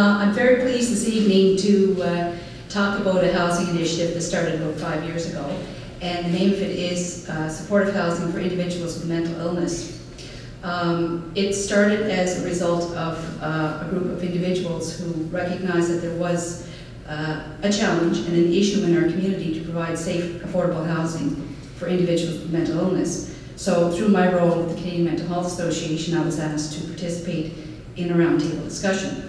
I'm very pleased this evening to talk about a housing initiative that started about 5 years ago, and the name of it is Supportive Housing for Individuals with Mental Illness. It started as a result of a group of individuals who recognized that there was a challenge and an issue in our community to provide safe, affordable housing for individuals with mental illness. So through my role with the Canadian Mental Health Association, I was asked to participate in a roundtable discussion.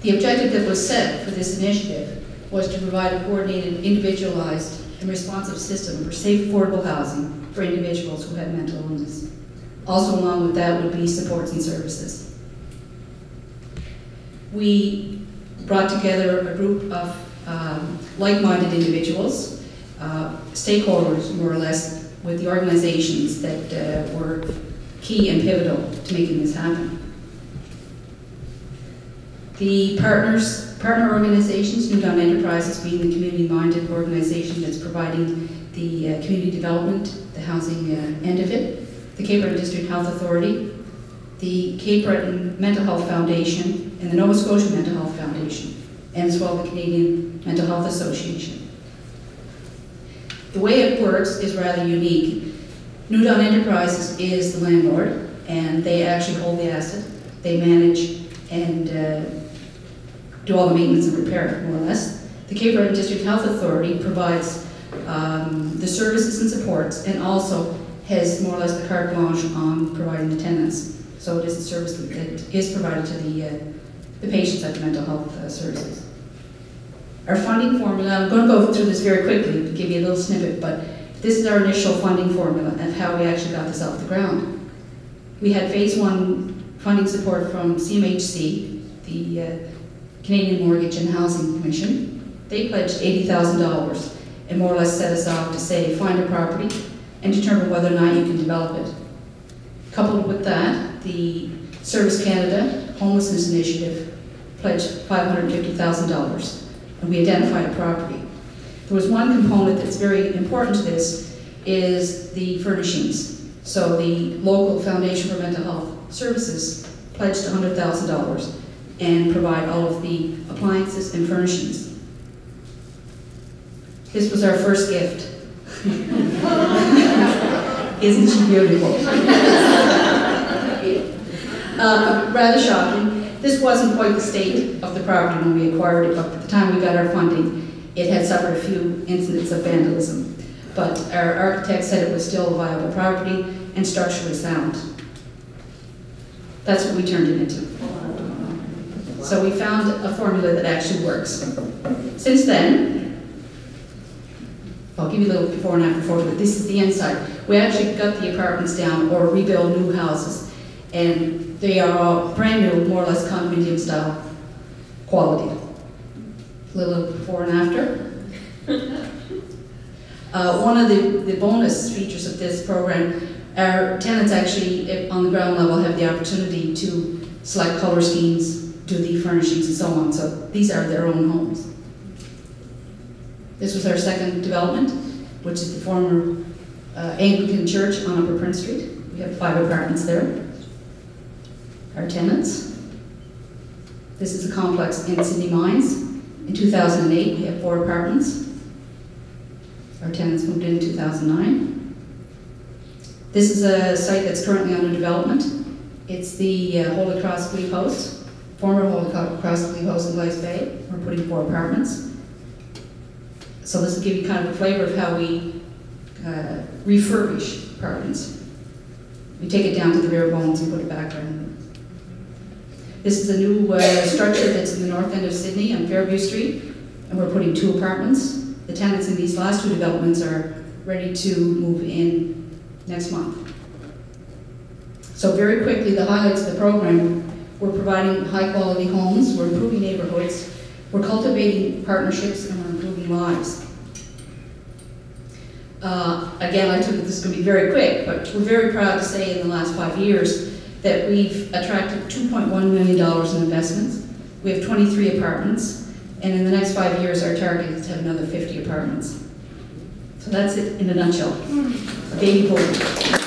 The objective that was set for this initiative was to provide a coordinated, individualized, and responsive system for safe, affordable housing for individuals who have mental illness. Also along with that would be supports and services. We brought together a group of like-minded individuals, stakeholders more or less, with the organizations that were key and pivotal to making this happen. The partner organizations, New Dawn Enterprises being the community-minded organization that's providing the community development, the housing end of it, the Cape Breton District Health Authority, the Cape Breton Mental Health Foundation, and the Nova Scotia Mental Health Foundation, and as well the Canadian Mental Health Association. The way it works is rather unique. New Dawn Enterprises is the landlord, and they actually hold the asset. They manage and do all the maintenance and repair, more or less. The Cape Breton District Health Authority provides the services and supports, and also has more or less the carte blanche on providing the tenants. So it is a service that is provided to the patients at the mental health services. Our funding formula, I'm going to go through this very quickly to give you a little snippet, but this is our initial funding formula and how we actually got this off the ground. We had phase 1 funding support from CMHC, the Canadian Mortgage and Housing Commission. They pledged $80,000 and more or less set us off to say, find a property and determine whether or not you can develop it. Coupled with that, the Service Canada Homelessness Initiative pledged $550,000, and we identified a property. There was one component that's very important to this, is the furnishings. So the local Foundation for Mental Health Services pledged $100,000 and provide all of the appliances and furnishings. This was our first gift. Isn't she beautiful? Rather shocking. This wasn't quite the state of the property when we acquired it, but at the time we got our funding, it had suffered a few incidents of vandalism. But our architect said it was still a viable property and structurally sound. That's what we turned it into. So we found a formula that actually works. Since then, I'll give you a little before and after photo, but this is the inside. We actually got the apartments down or rebuild new houses, and they are all brand new, more or less condominium style quality. A little before and after. One of the bonus features of this program, our tenants actually on the ground level have the opportunity to select color schemes, do the furnishings and so on, so these are their own homes. This was our second development, which is the former Anglican Church on Upper Prince Street. We have 5 apartments there. Our tenants. This is a complex in Sydney Mines. In 2008, we have 4 apartments. Our tenants moved in 2009. This is a site that's currently under development. It's the Holy Cross Glebe House, former Holy Cross Glebe House in Glace Bay. We're putting 4 apartments. So this will give you kind of a flavor of how we refurbish apartments. We take it down to the bare bones and put it back on. This is a new structure that's in the north end of Sydney on Fairview Street, and we're putting 2 apartments. The tenants in these last 2 developments are ready to move in next month. So very quickly, the highlights of the program: we're providing high quality homes, we're improving neighborhoods, we're cultivating partnerships, and we're improving lives. Again, I took it this is going to be very quick, but we're very proud to say in the last 5 years that we've attracted $2.1 million in investments. We have 23 apartments, and in the next 5 years, our target is to have another 50 apartments. So that's it in a nutshell. Baby boom.